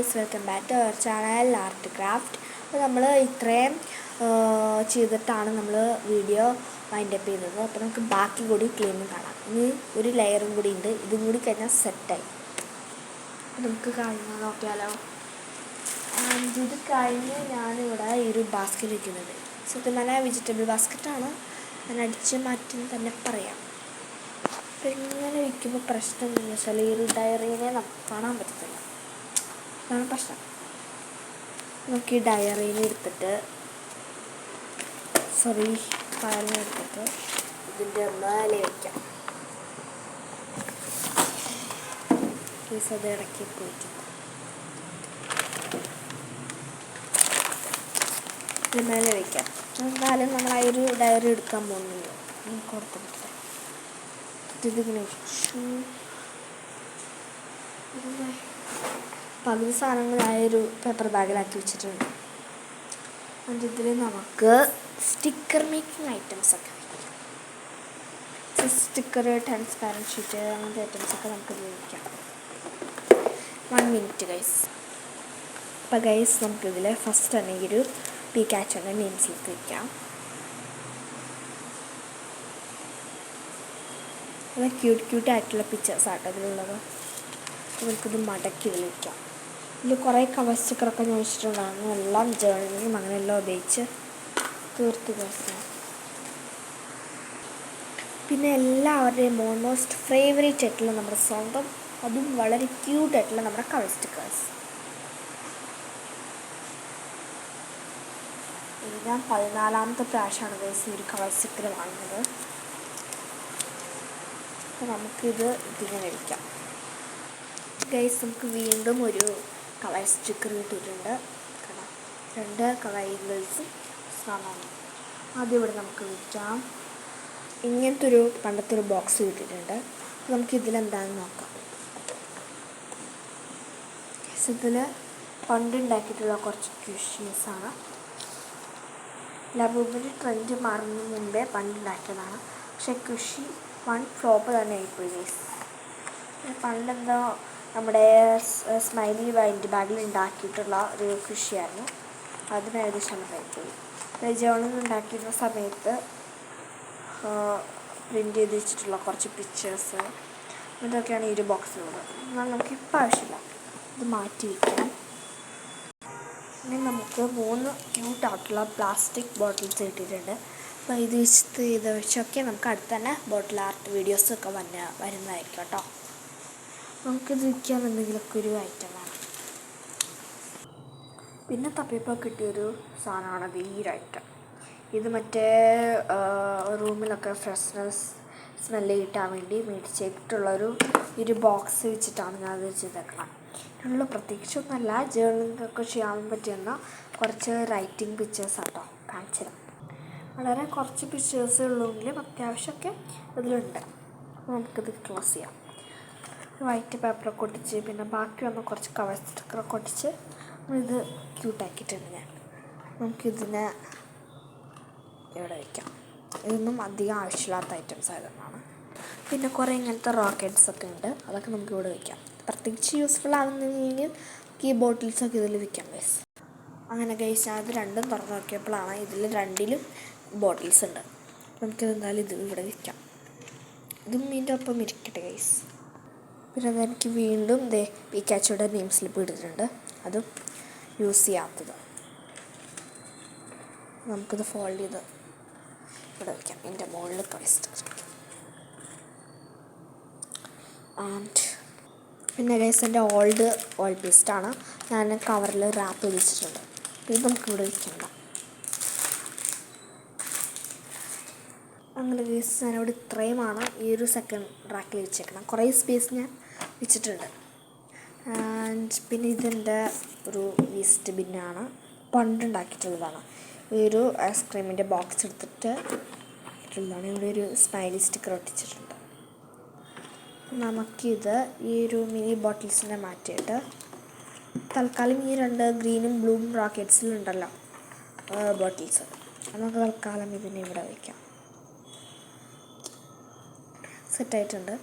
Guys, welcome back to our channel art craft. അപ്പോൾ നമ്മൾ ഇത്രയും ചെയ്തിട്ടാണ് നമ്മൾ വീഡിയോ വൈൻഡപ്പ് ചെയ്തത്. അപ്പോൾ നമുക്ക് ബാക്കി കൂടി ക്ലീനിങ് കാണാം. ഇനി ഒരു ലെയറും കൂടി ഉണ്ട്, ഇതും കൂടി കഴിഞ്ഞാൽ സെറ്റായി. അപ്പോൾ നമുക്ക് കഴിഞ്ഞാൽ നോക്കിയാലോ. ഇത് കഴിഞ്ഞ് ഞാനിവിടെ ഈ ഒരു ബാസ്ക്കറ്റ് വയ്ക്കുന്നുണ്ട്. സത്യം പറഞ്ഞാൽ വെജിറ്റബിൾ ബാസ്ക്കറ്റാണ്, ഞാൻ അടിച്ച് മാറ്റി തന്നെ പറയാം. അപ്പോൾ ഇങ്ങനെ വയ്ക്കുമ്പോൾ പ്രശ്നം എന്താണെന്ന് വെച്ചാൽ ഈ ഒരു ഡയറീനെ നമുക്ക് കാണാൻ പറ്റത്തില്ല, അതാണ് പ്രശ്നം. നമുക്ക് ഈ ഡയറീനെ എടുത്തിട്ട് ഫയലിനെ എടുത്തിട്ട് ഇതിൻ്റെ മേലെ വയ്ക്കാം. അത് ഇടയ്ക്ക് പോയിട്ട് ഇതിന് മേലെ വയ്ക്കാം. എന്തായാലും നമ്മൾ ആ ഒരു ഡയറി എടുക്കാൻ പോകുന്നില്ല, കൊടുത്തിട്ട് ഇതിങ്ങനെ വെച്ചു. പകുതി സാധനങ്ങൾ ആ ഒരു പേപ്പർ ബാഗിലാക്കി വെച്ചിട്ടുണ്ട്. അതിൻ്റെ ഇതിൽ നമുക്ക് സ്റ്റിക്കർ മേക്കിംഗ് ഐറ്റംസൊക്കെ വയ്ക്കാം. സ്റ്റിക്കർ, ട്രാൻസ്പാരൻറ്റ് ഷീറ്റ്, അങ്ങനത്തെ ഐറ്റംസൊക്കെ നമുക്ക് ഉപയോഗിക്കാം. 1 മിനിറ്റ് ഗൈസ്. അപ്പോൾ ഗൈസ്, നമുക്കിതിൽ ഫസ്റ്റ് തന്നെ ഈ ഒരു പിക്കാച്ചോൻ്റെ നെയിം സ്ലിപ്പ് വയ്ക്കാം. അത് ക്യൂട്ടായിട്ടുള്ള പിക്ചേഴ്സാട്ടോ ഇതിലുള്ളത്. നമുക്കിത് മടക്കി ഇതിൽ വയ്ക്കാം. ഇതിൽ കുറേ കവർ സ്റ്റിക്കറൊക്കെ ഞാൻ വെച്ചിട്ടുണ്ടായിരുന്നു, എല്ലാം ജേർണലിലും അങ്ങനെയെല്ലാം ഉപയോഗിച്ച് തീർത്ത് ദിവസം. പിന്നെ എല്ലാവരുടെയും ഓൾമോസ്റ്റ് ഫേവറേറ്റ് ആയിട്ടുള്ള നമ്മുടെ സ്വന്തം, അതും വളരെ ക്യൂട്ടായിട്ടുള്ള നമ്മുടെ കവർ സ്റ്റിക്കേഴ്സ്. ഇത് ഞാൻ 14ാമത്തെ പ്രാവശ്യമാണ് ഗൈസ് ഈ ഒരു കവർ സ്റ്റിക്കർ വാങ്ങുന്നത്. അപ്പോൾ നമുക്കിത് ഇതിങ്ങനെ വയ്ക്കാം. ഗൈസ്, നമുക്ക് വീണ്ടും ഒരു കളർ സ്റ്റിക്കർ കിട്ടിയിട്ടുണ്ട്. കാണാം, 2 കളേഴ്സും സാധനമാണ്. ആദ്യം ഇവിടെ നമുക്ക് വയ്ക്കാം. ഇങ്ങനത്തെ ഒരു പണ്ടത്തെ ഒരു ബോക്സ് കിട്ടിയിട്ടുണ്ട്. നമുക്കിതിലെന്താണെന്ന് നോക്കാം. ഇതിൽ പണ്ടുണ്ടാക്കിയിട്ടുള്ള കുറച്ച് ക്യൂഷൻസാണ്. ലബൂബിൻ്റെ ട്രെൻഡ് മാറുന്നതിന് മുമ്പേ പണ്ടുണ്ടാക്കിയതാണ്. പക്ഷേ കൃഷി 1 ഫ്ലോപ്പ് തന്നെ ആയിപ്പോയി ഗൈസ്. പണ്ടെന്തോ നമ്മുടെ സ്മൈലി വൈൻഡ് ബാഗിൽ ഉണ്ടാക്കിയിട്ടുള്ള ഒരു കൃഷിയായിരുന്നു, അതിന് ഏകദേശം ആയിപ്പോയി. ജേണൽ ഉണ്ടാക്കിയിരുന്ന സമയത്ത് പ്രിൻ്റ് ചെയ്ത് വെച്ചിട്ടുള്ള കുറച്ച് പിക്ചേഴ്സ്, ഇതൊക്കെയാണ് ഈ ഒരു ബോക്സിലുള്ളത്. എന്നാൽ നമുക്കിപ്പോൾ ആവശ്യമില്ല, ഇത് മാറ്റി വയ്ക്കാം. ഇനി നമുക്ക് 3 ക്യൂട്ടായിട്ടുള്ള പ്ലാസ്റ്റിക് ബോട്ടിൽസ് കിട്ടിയിട്ടുണ്ട്. അപ്പോൾ ഇത് വെച്ചൊക്കെ നമുക്ക് അടുത്ത് തന്നെ ബോട്ടിൽ ആർട്ട് വീഡിയോസൊക്കെ വരുന്നതായിരിക്കും കേട്ടോ. നമുക്കിത് വയ്ക്കാൻ എന്തെങ്കിലുമൊക്കെ ഒരു ഐറ്റം വേണം. പിന്നെ തപ്പിയപ്പോൾ കിട്ടിയൊരു സാധനമാണത് ഈ ഒരു ഐറ്റം. ഇത് മറ്റേ റൂമിലൊക്കെ ഫ്രഷ്നസ് സ്മെല്ല് കിട്ടാൻ വേണ്ടി മേടിച്ചിട്ടുള്ളൊരു ബോക്സ് വെച്ചിട്ടാണ് ഞാനത് ചെയ്തേക്കണം. ഇതിനുള്ള പ്രത്യേകിച്ചൊന്നുമല്ല, ജേർണലിങ്ങൊക്കെ ചെയ്യാൻ പറ്റുന്ന കുറച്ച് റൈറ്റിംഗ് പിക്ചേഴ്സ് ആട്ടോ കാണിച്ചത്. വളരെ കുറച്ച് പിക്ചേഴ്സേ ഉള്ളൂവെങ്കിലും അത്യാവശ്യമൊക്കെ ഇതിലുണ്ട്. നമുക്കിത് ക്ലോസ് ചെയ്യാം. വൈറ്റ് പേപ്പറൊക്കെ ഒട്ടിച്ച് പിന്നെ ബാക്കി വന്ന കുറച്ച് കവർ സ്റ്റിക്കറൊക്കെ ഒട്ടിച്ച് ഇത് ക്യൂട്ടാക്കിയിട്ടുണ്ട് ഞാൻ. നമുക്കിതിനെ ഇവിടെ വയ്ക്കാം. ഇതൊന്നും അധികം ആവശ്യമില്ലാത്ത ഐറ്റംസ് ആയതുകൊണ്ടാണ്. പിന്നെ കുറേ ഇങ്ങനത്തെ റോക്കറ്റ്സൊക്കെ ഉണ്ട്, അതൊക്കെ നമുക്ക് ഇവിടെ വയ്ക്കാം. പ്രത്യേകിച്ച് യൂസ്ഫുൾ ആകുന്നില്ലെങ്കിൽ ഈ ബോട്ടിൽസൊക്കെ ഇതിൽ വയ്ക്കാം ഗൈസ്. അങ്ങനെ ഗൈസ്, ഞാൻ ഇത് രണ്ടും തുറന്ന് നോക്കിയപ്പോഴാണ് ഇതിൽ 2ലും ബോട്ടിൽസ് ഉണ്ട്. നമുക്കിത് എന്തായാലും ഇത് ഇവിടെ വയ്ക്കാം. ഇതും ഇതിൻ്റെ ഒപ്പം ഇരിക്കട്ടെ ഗൈസ്. പിന്നെ അതെനിക്ക് വീണ്ടും പിക്കാച്ചോയുടെ നെയിം സ്ലിപ്പ് ഇട്ടിട്ടുണ്ട്, അതും യൂസ് ചെയ്യാത്തത്. നമുക്കിത് ഫോൾഡ് ചെയ്ത് ഇവിടെ വയ്ക്കാം. എൻ്റെ മുകളിൽ കവസ്റ്റ്. ആൻഡ് പിന്നെ ഗൈസ്, എൻ്റെ ഓൾഡ് ഓയിൽ പേസ്റ്റാണ്, ഞാൻ കവറിൽ റാപ്പ് ചെയ്ത് വെച്ചിട്ടുണ്ട്. ഇത് നമുക്കിവിടെ വയ്ക്കണ്ട. അങ്ങനെ ഗൈസ്, ഞാനിവിടെ ഇത്രയുമാണ് ഈ ഒരു സെക്കൻഡ് റാക്കിൽ വെച്ചേക്കണം. കുറേ സ്പേസ് ഞാൻ വെച്ചിട്ടുണ്ട്. ആൻഡ് പിന്നെ ഇതെൻ്റെ ഒരു വേസ്റ്റ് ബിന്നാണ്, പണ്ടുണ്ടാക്കിയിട്ടുള്ളതാണ്. ഈ ഒരു ഐസ്ക്രീമിൻ്റെ ബോക്സ് എടുത്തിട്ട് ഇട്ടുള്ളതാണ്. ഇവിടെ ഒരു സ്മൈലി സ്റ്റിക്കർ ഒട്ടിച്ചിട്ടുണ്ട്. നമുക്കിത് ഈ ഒരു മിനി ബോട്ടിൽസിനെ മാറ്റിയിട്ട് തൽക്കാലം ഈ 2 ഗ്രീനും ബ്ലൂവും റോക്കറ്റ്സിലുണ്ടല്ലോ ബോട്ടിൽസ്, നമുക്ക് തൽക്കാലം ഇതിനെ ഇവിടെ വയ്ക്കാം. സെറ്റായിട്ടുണ്ട്.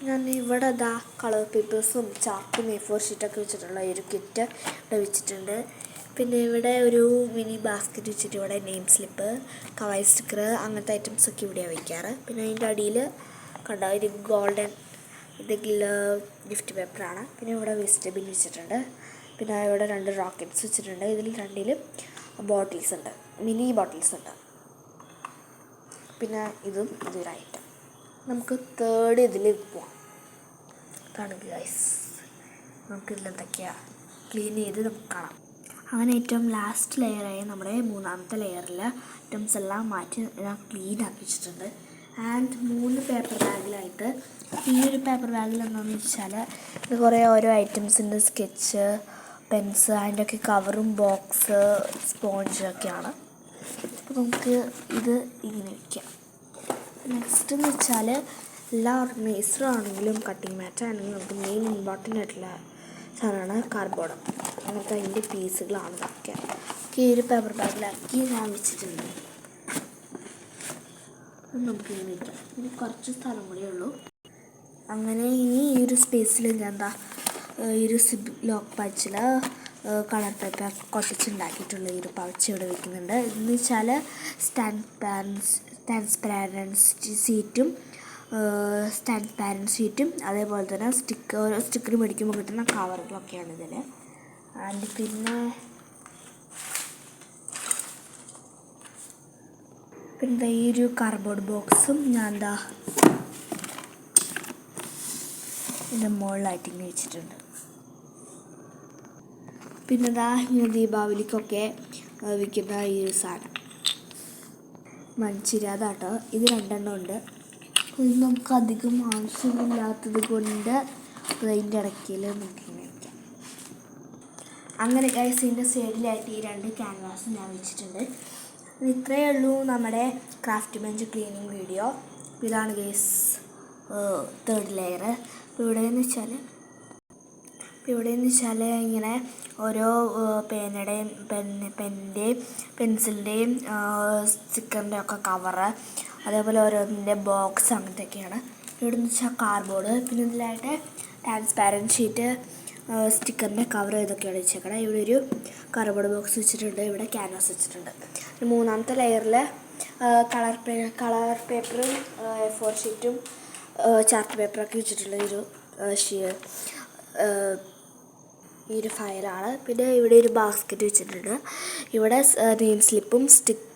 ഞാൻ ഇവിടെ ഇതാ കളർ പേപ്പേഴ്സും ചാർട്ടും A4 ഷീറ്റൊക്കെ വെച്ചിട്ടുള്ള ഒരു കിറ്റ് ഇവിടെ വെച്ചിട്ടുണ്ട്. പിന്നെ ഇവിടെ ഒരു മിനി ബാസ്ക്കറ്റ് വെച്ചിട്ട് ഇവിടെ നെയിം സ്ലിപ്പ്, കവായ് സ്റ്റിക്കർ അങ്ങനത്തെ ഐറ്റംസൊക്കെ ഇവിടെയാണ് വയ്ക്കാറ്. പിന്നെ അതിൻ്റെ അടിയിൽ കണ്ട ഒരു ഗോൾഡൻ ഗിഫ്റ്റ് പേപ്പറാണ്. പിന്നെ ഇവിടെ വേസ്റ്റ് ബിൻ വെച്ചിട്ടുണ്ട്. പിന്നെ ഇവിടെ 2 റോക്കറ്റ്സ് വെച്ചിട്ടുണ്ട്. ഇതിൽ 2 ബോട്ടിൽസ് ഉണ്ട്, മിനി ബോട്ടിൽസ് ഉണ്ട്. പിന്നെ ഇതൊരു ഐറ്റം. നമുക്ക് തേർഡ് ഇതിൽ പോവാം. ഇതാണ് ഗൈസ്, നമുക്ക് ഇതിലെന്തൊക്കെയാണ് ക്ലീൻ ചെയ്ത് നമുക്ക് കാണാം. അങ്ങനെ ഏറ്റവും ലാസ്റ്റ് ലെയറായി നമ്മുടെ 3ാമത്തെ ലെയറിൽ ഐറ്റംസ് എല്ലാം മാറ്റി ഞാൻ ക്ലീൻ ആക്കി വെച്ചിട്ടുണ്ട്. ആൻഡ് 3 പേപ്പർ ബാഗിലായിട്ട് ഈ ഒരു പേപ്പർ ബാഗിൽ എന്താണെന്ന് വെച്ചാൽ ഇത് കുറേ ഓരോ ഐറ്റംസിൻ്റെ സ്കെച്ച്, പെൻസ്, അതിൻ്റെയൊക്കെ കവറും ബോക്സ്, സ്പോഞ്ചൊക്കെയാണ്. അപ്പോൾ നമുക്ക് ഇത് ഇങ്ങനെ വയ്ക്കാം. നെക്സ്റ്റ് എന്ന് വെച്ചാൽ എല്ലാ ഓർഗനൈസറാണെങ്കിലും കട്ടിങ് മാറ്റാണെങ്കിലും നമുക്ക് മെയിൻ ഇമ്പോർട്ടൻ്റ് ആയിട്ടുള്ള സാധനമാണ് കാർഡ്ബോർഡ്. അങ്ങനത്തെ അതിൻ്റെ പീസുകളാണ് ഇതൊക്കെ. ഈ ഒരു പേപ്പർ ബാഗിലാക്കി ഞാൻ വെച്ചിട്ടുണ്ട്. നമുക്ക് ഇങ്ങനെ വയ്ക്കാം. ഇനി കുറച്ച് സ്ഥലം കൂടെ ഉള്ളൂ. അങ്ങനെ ഇനി ഈ ഒരു സ്പേസിൽ ഞാൻ ഈ ഒരു സിബ് ലോക്ക് പൗച്ചിൽ കളർ പേപ്പർ കൊട്ടിച്ചുണ്ടാക്കിയിട്ടുള്ള ഈ ഒരു പൗച്ച് ഇവിടെ വയ്ക്കുന്നുണ്ട്. ഇതെന്ന് വെച്ചാൽ ട്രാൻസ്പാരൻസി ഷീറ്റും അതേപോലെ തന്നെ സ്റ്റിക്കർ മേടിക്കുമ്പോൾ കിട്ടുന്ന കവറുകളൊക്കെയാണ് ഇതിൽ. ആൻഡ് പിന്നെ ഈ ഒരു കാർഡ്ബോർഡ് ബോക്സും ഞാൻ ഇതിൻ്റെ മുകളിലായിട്ട് ഇങ്ങനെ വെച്ചിട്ടുണ്ട്. പിന്നെ ഇങ്ങനെ ദീപാവലിക്കൊക്കെ വിൽക്കുന്ന ഈ ഒരു സാധനം മൺചിരാതാട്ടോ. ഇത് 2 ഉണ്ട്. ഇത് നമുക്ക് അധികം ആവശ്യമില്ലാത്തത് കൊണ്ട് അതിൻ്റെ ഇടയ്ക്കിൽ നമുക്കിങ്ങനെ വയ്ക്കാം. അങ്ങനെ ഗൈസ് ഇതിൻ്റെ സൈഡിലായിട്ട് ഈ 2 ക്യാൻവാസും ഞാൻ വെച്ചിട്ടുണ്ട്. ഇത്രയേ ഉള്ളൂ നമ്മുടെ ക്രാഫ്റ്റ് ബെഞ്ച് ക്ലീനിങ് വീഡിയോ. ഇതാണ് ഗൈസ് തേർഡ് ലെയർ. ഇവിടെയെന്ന് വെച്ചാൽ ഇങ്ങനെ ഓരോ പേനയുടെയും പെന്നിൻ്റെയും പെൻസിലിൻ്റെയും സ്റ്റിക്കറിൻ്റെ ഒക്കെ കവറ്, അതേപോലെ ഓരോന്നിൻ്റെ ബോക്സ് അങ്ങനത്തെയൊക്കെയാണ്. ഇവിടെ എന്ന് വെച്ചാൽ കാർഡ്ബോർഡ്, പിന്നെ ഇതിലായിട്ട് ട്രാൻസ്പാരൻറ്റ് ഷീറ്റ്, സ്റ്റിക്കറിൻ്റെ കവർ ഇതൊക്കെയാണ് വെച്ചേക്കണം. ഇവിടെ ഒരു കാർഡ്ബോർഡ് ബോക്സ് വെച്ചിട്ടുണ്ട്. ഇവിടെ ക്യാൻവാസ് വെച്ചിട്ടുണ്ട്. 3ാമത്തെ ലെയറിൽ കളർ പേപ്പറും A4 ഷീറ്റും ചാർട്ട് പേപ്പറൊക്കെ വെച്ചിട്ടുള്ള ഈ ഒരു ഫയലാണ്. പിന്നെ ഇവിടെ ഒരു ബാസ്ക്കറ്റ് വെച്ചിട്ടുണ്ട്. ഇവിടെ നെയിം സ്ലിപ്പും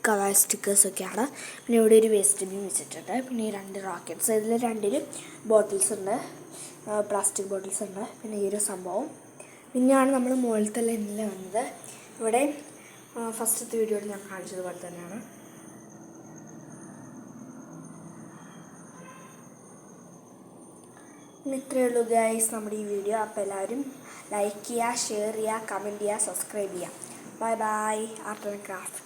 കവർ സ്റ്റിക്കേഴ്സൊക്കെയാണ്. പിന്നെ ഇവിടെ ഒരു വേസ്റ്റ് ബിൻ വെച്ചിട്ടുണ്ട്. പിന്നെ ഈ 2 റോക്കറ്റ്സ്, ഇതിൽ 2 ബോട്ടിൽസ് ഉണ്ട്, പ്ലാസ്റ്റിക് ബോട്ടിൽസ് ഉണ്ട്. പിന്നെ ഈ ഒരു സംഭവം. പിന്നെയാണ് നമ്മൾ മുകളിലത്തെ ലൈനിൽ വന്നത്. ഇവിടെ ഫസ്റ്റത്തെ വീഡിയോയിൽ ഞാൻ കാണിച്ചതുപോലെ തന്നെയാണ്. ഇത്രയേ ഉള്ളൂ ഗൈസ് നമ്മുടെ ഈ വീഡിയോ. അപ്പോൾ എല്ലാവരും ലൈക്ക് ചെയ്യുക, ഷെയർ ചെയ്യുക, കമൻറ്റ് ചെയ്യുക, സബ്സ്ക്രൈബ് ചെയ്യുക. Bye bye. Art and craft.